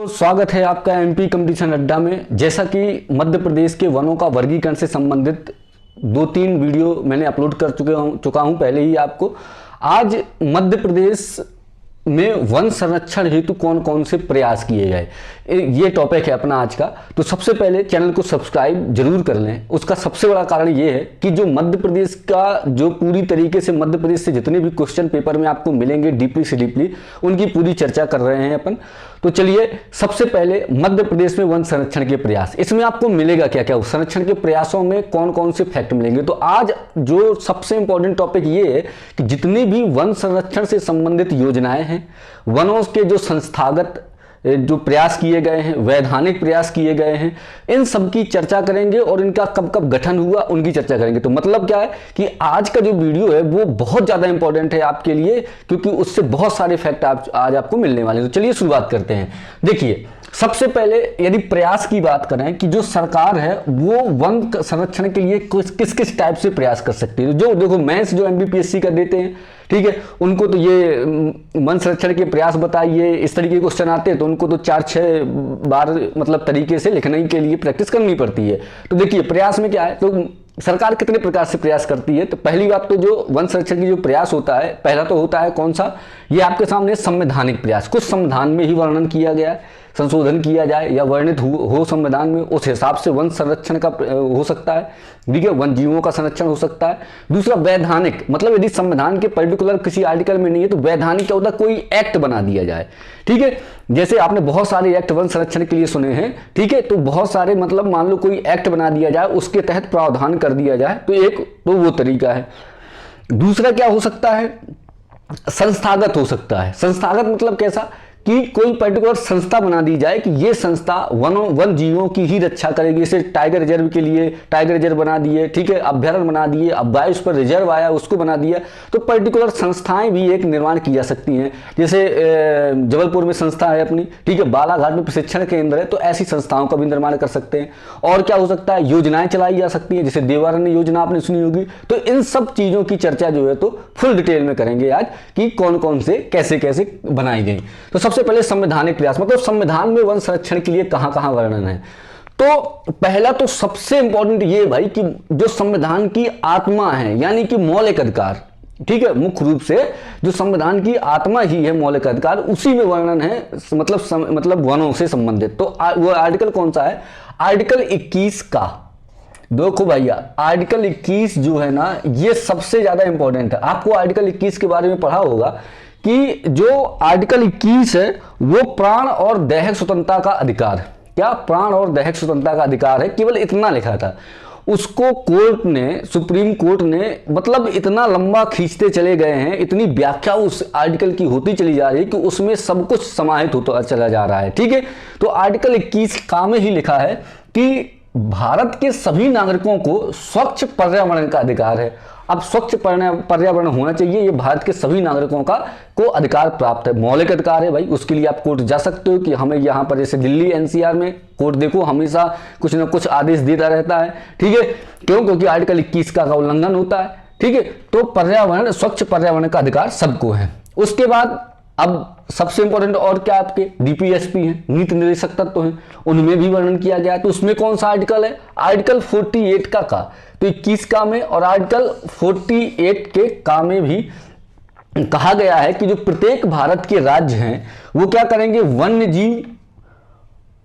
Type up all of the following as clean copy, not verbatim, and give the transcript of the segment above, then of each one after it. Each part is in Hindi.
तो स्वागत है आपका एमपी कंपटीशन अड्डा में। जैसा कि मध्य प्रदेश के वनों का वर्गीकरण से संबंधित 2-3 वीडियो मैंने अपलोड कर चुका हूं पहले ही आपको। आज मध्य प्रदेश में वन संरक्षण हेतु कौन कौन से प्रयास किए गए, ये टॉपिक है अपना आज का। तो सबसे पहले चैनल को सब्सक्राइब जरूर कर लें। उसका सबसे बड़ा कारण ये है कि जो मध्य प्रदेश का जो पूरी तरीके से मध्य प्रदेश से जितने भी क्वेश्चन पेपर में आपको मिलेंगे डीपली से डीपली, उनकी पूरी चर्चा कर रहे हैं अपन। तो चलिए सबसे पहले मध्य प्रदेश में वन संरक्षण के प्रयास, इसमें आपको मिलेगा क्या क्या, संरक्षण के प्रयासों में कौन कौन से फैक्ट मिलेंगे। तो आज जो सबसे इंपॉर्टेंट टॉपिक ये है कि जितनी भी वन संरक्षण से संबंधित योजनाएं हैं, वनों के जो संस्थागत जो प्रयास किए गए हैं, वैधानिक प्रयास किए गए हैं, इन सब की चर्चा करेंगे और इनका कब कब गठन हुआ उनकी चर्चा करेंगे। तो मतलब क्या है कि आज का जो वीडियो है वो बहुत ज़्यादा इंपॉर्टेंट है आपके लिए, क्योंकि उससे बहुत सारे फैक्ट आज आपको मिलने वाले हैं। तो चलिए शुरुआत करते हैं। देखिए सबसे पहले यदि प्रयास की बात करें कि जो सरकार है वो वन संरक्षण के लिए किस किस टाइप से प्रयास कर सकती है। जो देखो मेंस जो एमपीपीएससी का देते हैं, ठीक है, उनको तो ये वन संरक्षण के प्रयास बताइए इस तरीके के क्वेश्चन आते हैं, तो उनको तो 4-6 बार मतलब तरीके से लिखने के लिए प्रैक्टिस करनी पड़ती है। तो देखिए प्रयास में क्या है, तो सरकार कितने प्रकार से प्रयास करती है। तो पहली बात तो जो वन संरक्षण की जो प्रयास होता है, पहला तो होता है कौन सा, ये आपके सामने संवैधानिक प्रयास, कुछ संविधान में ही वर्णन किया गया है, संशोधन किया जाए या वर्णित हो संविधान में, उस हिसाब से वन संरक्षण का हो सकता है, ठीक है, वन जीवों का संरक्षण हो सकता है। दूसरा वैधानिक, मतलब यदि संविधान के पर्टिकुलर किसी आर्टिकल में नहीं है तो वैधानिक क्या होता है, कोई एक्ट बना दिया जाए, ठीक है। जैसे आपने बहुत सारे एक्ट वन संरक्षण के लिए सुने हैं, ठीक है, तो बहुत सारे मतलब मान लो कोई एक्ट बना दिया जाए, उसके तहत प्रावधान कर दिया जाए, तो एक तो वो तरीका है। दूसरा क्या हो सकता है, संस्थागत हो सकता है। संस्थागत मतलब कैसा कि कोई पर्टिकुलर संस्था बना दी जाए कि ये संस्था वन जीवों की ही रक्षा करेगी। जैसे टाइगर रिजर्व के लिए टाइगर रिजर्व बना दिए, ठीक है, अभ्यारण्य बना दिए, अब बायोस पर रिजर्व आया उसको बना दिया। तो पर्टिकुलर संस्थाएं भी एक निर्माण की जा सकती हैं। जैसे जबलपुर में संस्था है अपनी, ठीक है, बालाघाट में प्रशिक्षण केंद्र है, तो ऐसी संस्थाओं का भी निर्माण कर सकते हैं। और क्या हो सकता है, योजनाएं चलाई जा सकती हैं, जैसे देवारण्य योजना आपने सुनी होगी। तो इन सब चीजों की चर्चा जो है तो फुल डिटेल में करेंगे आज कि कौन कौन से कैसे कैसे बनाई गई। तो सबसे पहले संवैधानिक प्रयास, मतलब संविधान में वन संरक्षण के लिए कहां कहां वर्णन है। तो पहला तो सबसे इंपॉर्टेंट ये भाई कि जो संविधान की आत्मा है, यानी कि मौलिक अधिकार, ठीक है, मुख्य रूप से जो संविधान की आत्मा ही है मौलिक अधिकार, उसी में वर्णन है, मतलब वनों से संबंधित। तो वो आर्टिकल कौन सा है, आर्टिकल 21 का। देखो भैया आर्टिकल 21 जो है ना, ये सबसे ज्यादा इंपॉर्टेंट है। आपको आर्टिकल 21 के बारे में पढ़ा होगा कि जो आर्टिकल 21 है वो प्राण और दैहिक स्वतंत्रता का अधिकार, क्या प्राण और दैहिक स्वतंत्रता का अधिकार है, केवल इतना लिखा था। उसको कोर्ट ने, सुप्रीम कोर्ट ने मतलब इतना लंबा खींचते चले गए हैं, इतनी व्याख्या उस आर्टिकल की होती चली जा रही है कि उसमें सब कुछ समाहित होता चला जा रहा है, ठीक है। तो आर्टिकल 21 का में ही लिखा है कि भारत के सभी नागरिकों को स्वच्छ पर्यावरण का अधिकार है। अब स्वच्छ पर्यावरण होना चाहिए, ये भारत के सभी नागरिकों को अधिकार प्राप्त है, मौलिक अधिकार है भाई। उसके लिए आप कोर्ट जा सकते हो कि हमें यहाँ पर, जैसे दिल्ली एनसीआर में कोर्ट देखो हमेशा कुछ ना कुछ आदेश देता रहता है, ठीक है, क्यों, क्योंकि आर्टिकल 21 का उल्लंघन होता है, ठीक है। तो पर्यावरण, स्वच्छ पर्यावरण का अधिकार सबको है। उसके बाद अब सबसे इंपॉर्टेंट और क्या, आपके डीपीएसपी हैं, नीति निर्देशक तत्व हैं, उनमें भी वर्णन किया गया है। तो उसमें कौन सा आर्टिकल है, आर्टिकल 48 का। तो 21 का में और आर्टिकल 48 के का में भी कहा गया है कि जो प्रत्येक भारत के राज्य हैं वो क्या करेंगे, वन्य जीव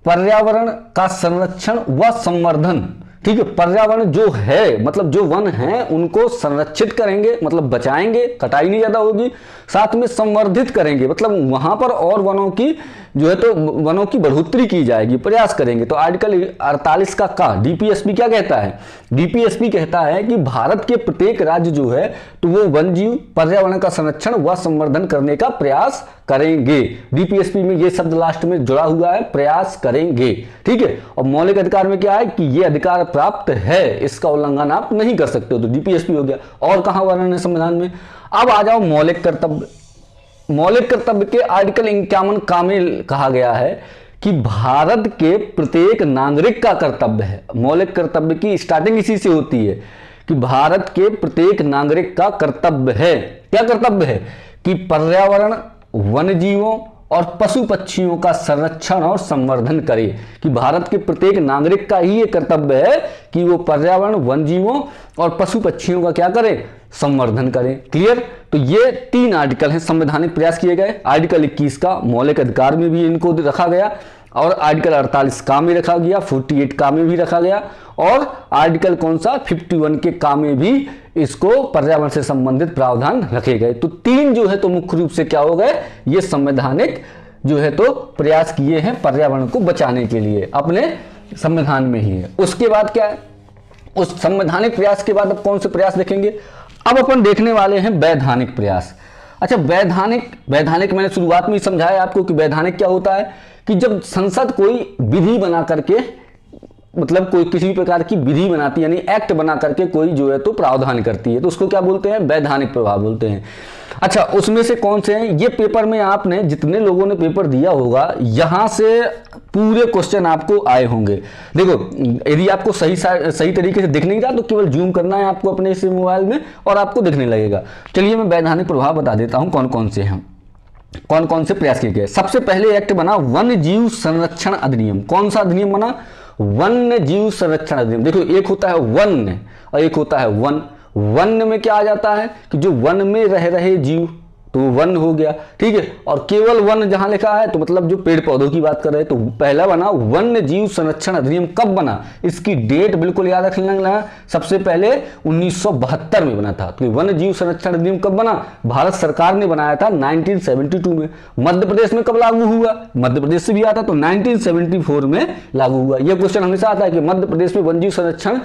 पर्यावरण का संरक्षण व संवर्धन, ठीक है, पर्यावरण जो है मतलब जो वन है उनको संरक्षित करेंगे, मतलब बचाएंगे, कटाई नहीं ज्यादा होगी, साथ में संवर्धित करेंगे, मतलब वहां पर और वनों की जो है तो वनों की बढ़ोतरी की जाएगी, प्रयास करेंगे। तो आर्टिकल 48 का डीपीएसपी क्या कहता है, डीपीएसपी कहता है कि भारत के प्रत्येक राज्य जो है तो वो वन जीव पर्यावरण का संरक्षण व संवर्धन करने का प्रयास करेंगे। डीपीएसपी में ये शब्द लास्ट में जुड़ा हुआ है, प्रयास करेंगे, ठीक है। और मौलिक अधिकार में क्या है कि ये अधिकार प्राप्त है, इसका उल्लंघन आप नहीं कर सकते हो। तो डीपीएसपी हो गया। और कहां वर्णन है संविधान में, अब आ जाओ मौलिक कर्तव्य। मौलिक कर्तव्य के आर्टिकल 51 का में कहा गया है कि भारत के प्रत्येक नागरिक का कर्तव्य है, मौलिक कर्तव्य की स्टार्टिंग इसी से होती है कि भारत के प्रत्येक नागरिक का कर्तव्य है, क्या कर्तव्य है कि पर्यावरण, वन जीवों और पशु पक्षियों का संरक्षण और संवर्धन करे, कि भारत के प्रत्येक नागरिक का ही ये कर्तव्य है कि वो पर्यावरण, वन जीवों और पशु पक्षियों का क्या करे, संवर्धन करें। क्लियर। तो ये 3 आर्टिकल हैं, संवैधानिक प्रयास किए गए। आर्टिकल 21 का मौलिक अधिकार में भी इनको रखा गया, और आर्टिकल 48 का में रखा गया, 48 का में भी रखा गया, और आर्टिकल कौन सा 51 के का में भी इसको पर्यावरण से संबंधित प्रावधान रखे गए। तो 3 जो है तो मुख्य रूप से क्या हो गए, ये संवैधानिक जो है तो प्रयास किए हैं पर्यावरण को बचाने के लिए, अपने संविधान में ही है। उसके बाद क्या है, उस संवैधानिक प्रयास के बाद अब कौन से प्रयास देखेंगे, अब अपन देखने वाले हैं वैधानिक प्रयास। अच्छा, वैधानिक मैंने शुरुआत में ही समझाया आपको कि वैधानिक क्या होता है, कि जब संसद कोई विधि बना करके, मतलब कोई किसी भी प्रकार की विधि बनाती है, यानी एक्ट बना करके कोई जो है तो प्रावधान करती है, तो उसको क्या बोलते हैं, वैधानिक प्रभाव बोलते हैं। अच्छा, उसमें से कौन से हैं, ये पेपर में आपने जितने लोगों ने पेपर दिया होगा, यहां से पूरे क्वेश्चन आपको आए होंगे। देखो, यदि आपको सही तरीके से दिख नहीं रहा तो केवल जूम करना है आपको अपने इस मोबाइल में और आपको दिखने लगेगा। चलिए मैं वैधानिक प्रभाव बता देता हूं कौन कौन से हैं, कौन कौन से प्रयास किए गए। सबसे पहले एक्ट बना वन्य जीव संरक्षण अधिनियम। कौन सा अधिनियम बना, वन्य जीव संरक्षण अधिनियम। देखो, एक होता है वन्य और एक होता है वन। वन्य में क्या आ जाता है कि जो वन में रह रहे जीव, तो वन हो गया, ठीक है। और केवल वन जहां लिखा है तो मतलब जो पेड़ पौधों की बात कर रहे हैं। तो पहला बना वन्य जीव संरक्षण अधिनियम। कब बना, इसकी डेट बिल्कुल याद रखना। सबसे पहले 1972 में बना था। तो वन्य जीव संरक्षण अधिनियम कब बना, भारत सरकार ने बनाया था 1972 में। मध्य प्रदेश में कब लागू हुआ, मध्य प्रदेश से भी आता तो 1974 में लागू हुआ। यह क्वेश्चन हमेशा आता है कि मध्य प्रदेश में वन्य जीव संरक्षण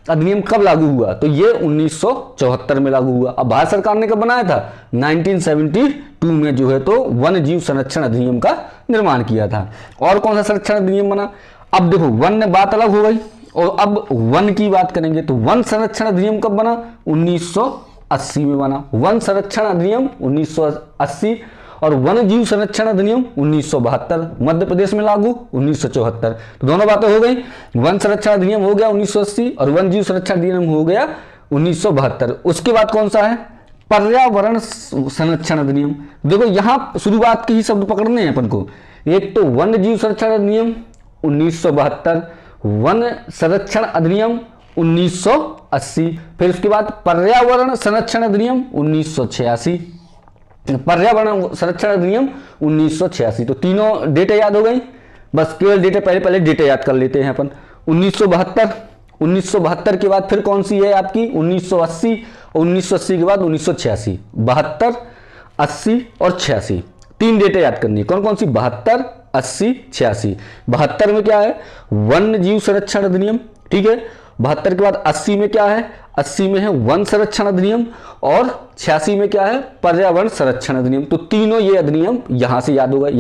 अधिनियम कब लागू हुआ, तो ये 1974 में लागू हुआ। अब भारत सरकार ने कब बनाया था, 1972 में जो है तो वन्य जीव संरक्षण अधिनियम का निर्माण किया था। और कौन सा संरक्षण अधिनियम बना, अब देखो वन्य बात अलग हो गई और अब वन की बात करेंगे। तो वन संरक्षण अधिनियम कब बना, 1980 में बना। वन संरक्षण अधिनियम 1980 और वन जीव संरक्षण अधिनियम 1972, मध्य प्रदेश में लागू 1974। तो दोनों बातें हो गई, वन संरक्षण अधिनियम हो गया 1980 और वन जीव संरक्षण अधिनियम हो गया 1972। उसके बाद कौन सा है, पर्यावरण संरक्षण अधिनियम। देखो यहां शुरुआत के ही शब्द पकड़ने हैं अपन को। एक तो वन जीव संरक्षण अधिनियम 1972, वन संरक्षण अधिनियम 1980, फिर उसके बाद पर्यावरण संरक्षण अधिनियम 1986, पर्यावरण संरक्षण अधिनियम 1986। तो तीनों डेटे याद हो गई, बस केवल डेटे पहले डेटे याद कर लेते हैं अपन। 1972 के बाद फिर कौन सी है आपकी, 1980 और 1980 के बाद 1986। 72, 80 और 86, 3 डेटे याद करनी है। कौन कौन सी, 72, 80, 86। 72 में क्या है, वन्य जीव संरक्षण अधिनियम, ठीक है। 72 के बाद 80 में क्या है, 80 में है वन संरक्षण अधिनियम और 86 में क्या है, पर्यावरण संरक्षण अधिनियम। तो तीनों ये अधिनियम यहां से याद हो गए।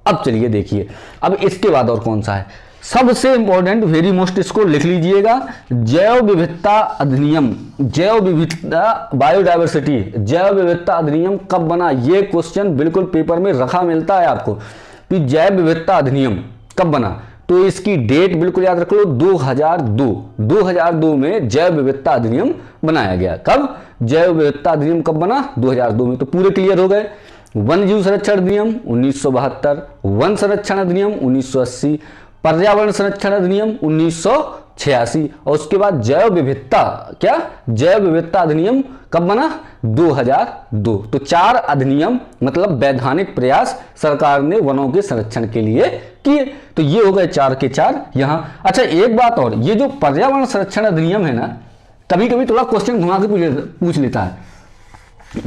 अब चलिए देखिए, अब इसके बाद और कौन सा है, सबसे इंपॉर्टेंट, वेरी मोस्ट, इसको लिख लीजिएगा, जैव विविधता अधिनियम। जैव विविधता, बायोडायवर्सिटी, जैव विविधता अधिनियम कब बना, ये क्वेश्चन बिल्कुल पेपर में रखा मिलता है आपको कि जैव विविधता अधिनियम कब बना। तो इसकी डेट बिल्कुल याद रख लो, 2002 में जैव विविधता अधिनियम बनाया गया। कब, जैव विविधता अधिनियम कब बना, 2002 में। तो पूरे क्लियर हो गए। वन जीव संरक्षण अधिनियम 1972, वन संरक्षण अधिनियम 1980, पर्यावरण संरक्षण अधिनियम 1986 और उसके बाद जैव विविधता, क्या, जैव विविधता अधिनियम कब बना, 2002। तो 4 अधिनियम, मतलब वैधानिक प्रयास सरकार ने वनों के संरक्षण के लिए किए। तो ये हो गए 4 के 4 यहां। अच्छा, एक बात और, ये जो पर्यावरण संरक्षण अधिनियम है ना, कभी कभी थोड़ा क्वेश्चन घुमा के पूछ लेता है।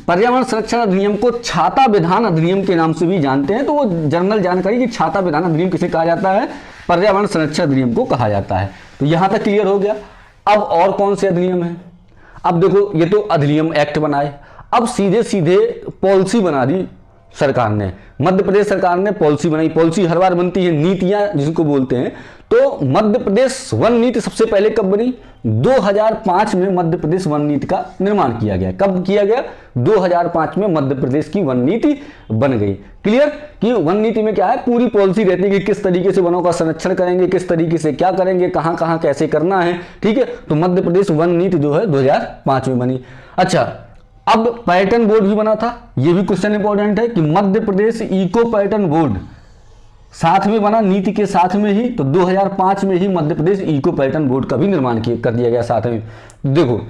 पर्यावरण संरक्षण अधिनियम को छाता विधान अधिनियम के नाम से भी जानते हैं। तो वो जनरल जानकारी कि छाता विधान अधिनियम किसे कहा जाता है, पर्यावरण संरक्षण अधिनियम को कहा जाता है। तो यहां तक क्लियर हो गया। अब और कौन से अधिनियम है, अब देखो ये तो अधिनियम एक्ट बनाए, अब सीधे सीधे पॉलिसी बना दी सरकार ने, मध्य प्रदेश सरकार ने पॉलिसी बनाई। पॉलिसी हर बार बनती है, नीतियां जिसको बोलते हैं। तो मध्य प्रदेश वन नीति सबसे पहले कब बनी, 2005 में मध्य प्रदेश वन नीति का निर्माण किया गया। कब किया गया, 2005 में मध्य प्रदेश की वन नीति बन गई। क्लियर, कि वन नीति में क्या है, पूरी पॉलिसी रहती है कि किस तरीके से वनों का संरक्षण करेंगे, किस तरीके से क्या करेंगे, कहां कहां कैसे करना है, ठीक है। तो मध्य प्रदेश वन नीति जो है 2005 में बनी। अच्छा, अब पर्यटन बोर्ड भी बना था, ये भी क्वेश्चन इंपॉर्टेंट है कि मध्य प्रदेश इको पर्यटन बोर्ड साथ में बना, नीति के साथ में ही। तो 2005 में ही मध्य प्रदेश इको पर्यटन बोर्ड का भी निर्माण कर दिया गया साथ में। देखो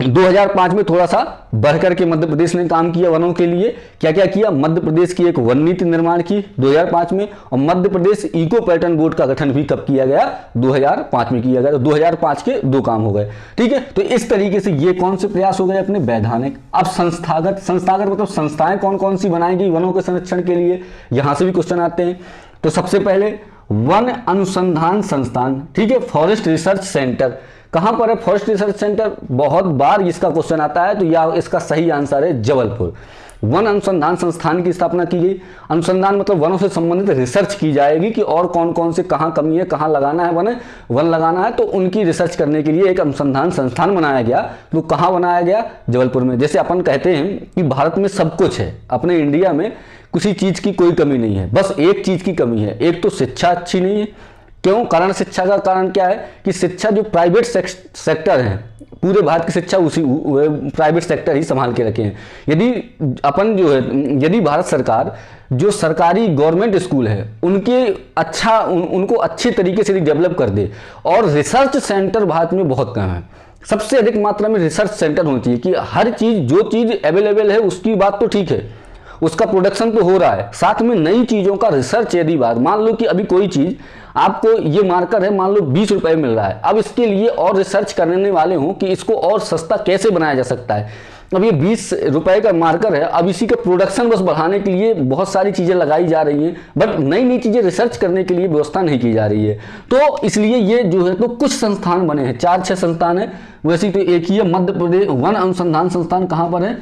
2005 में थोड़ा सा बढ़कर के मध्य प्रदेश ने काम किया वनों के लिए। क्या क्या किया? मध्य प्रदेश की एक वन नीति निर्माण की 2005 में, और मध्य प्रदेश इको पर्यटन बोर्ड का गठन भी कब किया गया? 2005 में किया गया। तो 2005 के दो काम हो गए, ठीक है। तो इस तरीके से ये कौन से प्रयास हो गए अपने? वैधानिक। अब संस्थागत, संस्थागत मतलब संस्थाएं कौन कौन सी बनाई गई वनों के संरक्षण के लिए, यहां से भी क्वेश्चन आते हैं। तो सबसे पहले वन अनुसंधान संस्थान, ठीक है, फॉरेस्ट रिसर्च सेंटर। कहां पर है फॉरेस्ट रिसर्च सेंटर? बहुत बार इसका क्वेश्चन आता है, तो या इसका सही आंसर है जबलपुर। वन अनुसंधान संस्थान की स्थापना की गई। अनुसंधान मतलब वनों से संबंधित रिसर्च की जाएगी कि और कौन कौन से कहां कमी है, कहां लगाना है वन लगाना है, तो उनकी रिसर्च करने के लिए एक अनुसंधान संस्थान बनाया गया। तो कहां बनाया गया? जबलपुर में। जैसे अपन कहते हैं कि भारत में सब कुछ है, अपने इंडिया में किसी चीज की कोई कमी नहीं है, बस एक चीज की कमी है, एक तो शिक्षा अच्छी नहीं है। क्यों? कारण शिक्षा का कारण क्या है कि शिक्षा जो प्राइवेट सेक्टर है, पूरे भारत की शिक्षा उसी प्राइवेट सेक्टर ही संभाल के रखे हैं। यदि अपन जो है, यदि भारत सरकार जो सरकारी गवर्नमेंट स्कूल है उनके उनको अच्छे तरीके से डेवलप कर दे, और रिसर्च सेंटर भारत में बहुत कम है। सबसे अधिक मात्रा में रिसर्च सेंटर होनी चाहिए कि हर चीज, जो चीज अवेलेबल है उसकी बात तो ठीक है, उसका प्रोडक्शन तो हो रहा है, साथ में नई चीजों का रिसर्च। यदि बात मान लो कि अभी कोई चीज आपको, ये मार्कर है मान लो 20 रुपए मिल रहा है, अब इसके लिए और रिसर्च करने वाले हों कि इसको और सस्ता कैसे बनाया जा सकता है। अब ये 20 रुपए का मार्कर है, अब इसी का प्रोडक्शन बस बढ़ाने के लिए बहुत सारी चीजें लगाई जा रही हैं, बट नई नई चीजें रिसर्च करने के लिए व्यवस्था नहीं की जा रही है। तो इसलिए ये जो है तो कुछ संस्थान बने हैं, 4-6 संस्थान है। वैसे तो एक ही है, मध्य प्रदेश वन अनुसंधान संस्थान कहां पर है?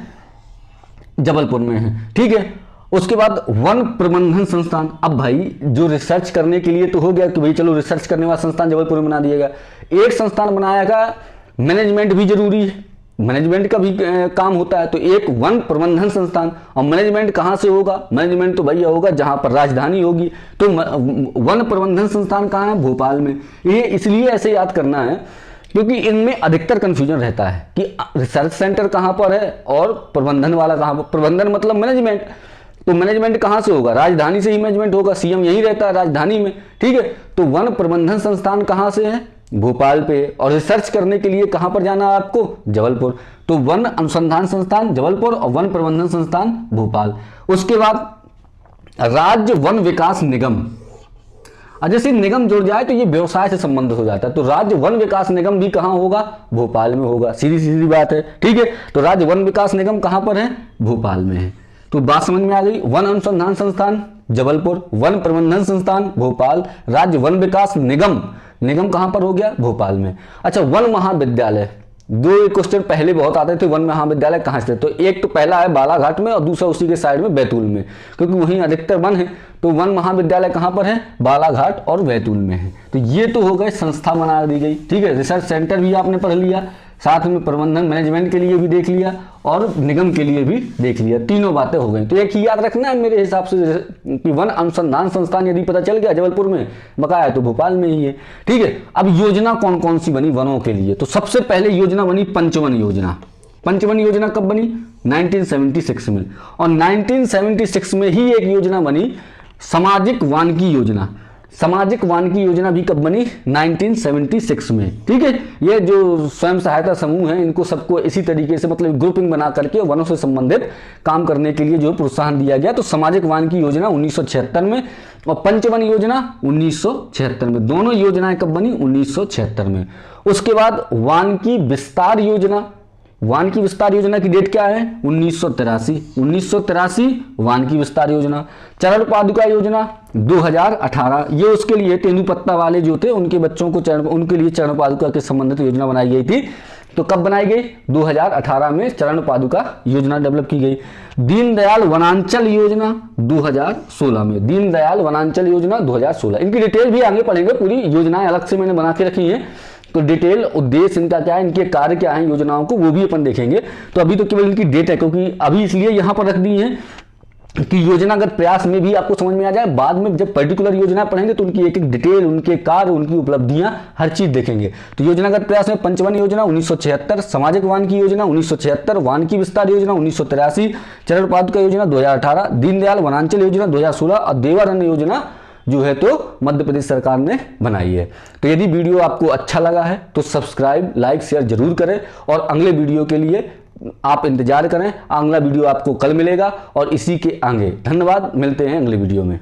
जबलपुर में है, ठीक है। उसके बाद वन प्रबंधन संस्थान। अब भाई जो रिसर्च करने के लिए तो हो गया कि भाई चलो रिसर्च करने वाला संस्थान जबलपुर में बना दिया गया। एक संस्थान बनाया गया, मैनेजमेंट भी जरूरी है, मैनेजमेंट का भी काम होता है, तो एक वन प्रबंधन संस्थान। और मैनेजमेंट कहां से होगा? मैनेजमेंट तो भैया होगा जहां पर राजधानी होगी। तो वन प्रबंधन संस्थान कहां है? भोपाल में। ये इसलिए ऐसे याद करना है क्योंकि इनमें अधिकतर कंफ्यूजन रहता है कि रिसर्च सेंटर कहां पर है और प्रबंधन वाला कहां पर। प्रबंधन मतलब मैनेजमेंट, तो मैनेजमेंट कहां से होगा? राजधानी से ही मैनेजमेंट होगा, सीएम यही रहता है राजधानी में, ठीक है। तो वन प्रबंधन संस्थान कहां से है? भोपाल पे। और रिसर्च करने के लिए कहां पर जाना है आपको? जबलपुर। तो वन अनुसंधान संस्थान जबलपुर और वन प्रबंधन संस्थान भोपाल। उसके बाद राज्य वन विकास निगम। जैसे निगम जुड़ जाए तो ये व्यवसाय से संबंधित हो जाता है, तो राज्य वन विकास निगम भी कहां होगा? भोपाल में होगा। सीधी सीधी बात है, ठीक है। तो राज्य वन विकास निगम कहां पर है? भोपाल में है। तो बात समझ में आ गई। वन अनुसंधान संस्थान जबलपुर, वन प्रबंधन संस्थान भोपाल, राज्य वन विकास निगम कहां पर हो गया? भोपाल में। अच्छा, वन महाविद्यालय। दो क्वेश्चन पहले बहुत आते थे, वन महाविद्यालय कहां से? तो एक तो पहला है बालाघाट में और दूसरा उसी के साइड में बैतूल में, क्योंकि वहीं अधिकतर वन है। तो वन महाविद्यालय कहां पर है? बालाघाट और बैतूल में है। तो ये तो हो गए, संस्था बना दी गई, ठीक है। रिसर्च सेंटर भी आपने पढ़ लिया, साथ में प्रबंधन मैनेजमेंट के लिए भी देख लिया और निगम के लिए भी देख लिया, तीनों बातें हो गई। तो एक ही याद रखना है मेरे हिसाब से कि वन अनुसंधान संस्थान यदि पता चल गया जबलपुर में बकाया तो भोपाल में ही है, ठीक है। अब योजना कौन कौन सी बनी वनों के लिए? तो सबसे पहले योजना बनी पंचवन योजना। पंचवन योजना कब बनी? 1976 में। और 1976 में ही एक योजना बनी सामाजिक वानिकी योजना। सामाजिक वानिकी योजना भी कब बनी? 1976 में, ठीक है। ये जो स्वयं सहायता समूह है इनको सबको इसी तरीके से मतलब ग्रुपिंग बना करके वनों से संबंधित काम करने के लिए जो प्रोत्साहन दिया गया। तो सामाजिक वानिकी योजना 1976 में और पंचवन योजना 1976 में। दोनों योजनाएं कब बनी? 1976 में। उसके बाद वानिकी विस्तार योजना। वानिकी विस्तार योजना की डेट क्या है? 1983 वानिकी विस्तार योजना। चरण पादुका योजना 2018, ये उसके लिए तेंदुपत्ता वाले जो थे उनके बच्चों को उनके लिए चरण पादुका के संबंधित योजना बनाई गई थी। तो कब बनाई गई? 2018 में चरण पादुका योजना डेवलप की गई। दीनदयाल वनांचल योजना 2016 में। दीनदयाल वनांचल योजना 2016, इनकी डिटेल भी आगे पढ़ेंगे, पूरी योजनाएं अलग से मैंने बना के रखी हैं। तो डिटेल उद्देश्य इनका क्या है, इनके कार्य क्या है योजनाओं को, वो भी अपन देखेंगे। तो अभी तो केवल इनकी डेट है, क्योंकि अभी इसलिए यहां पर रख दी है कि योजनागत प्रयास में भी आपको समझ में आ जाए। बाद में जब पर्टिकुलर योजना पढ़ेंगे तो उनकी एक एक डिटेल, उनके कार्य, उनकी उपलब्धियां, हर चीज देखेंगे। तो योजनागत प्रयास में पंचवन योजना 1976, सामाजिक वानिकी योजना 1976, वानिकी विस्तार योजना 1983, चरण पादुका योजना 2018, दीनदयाल वनांचल योजना 2016 और देवारण्य योजना जो है तो मध्य प्रदेश सरकार ने बनाई है। तो यदि वीडियो आपको अच्छा लगा है तो सब्सक्राइब, लाइक, शेयर जरूर करें और अगले वीडियो के लिए आप इंतजार करें। अगला वीडियो आपको कल मिलेगा और इसी के आगे। धन्यवाद, मिलते हैं अगले वीडियो में।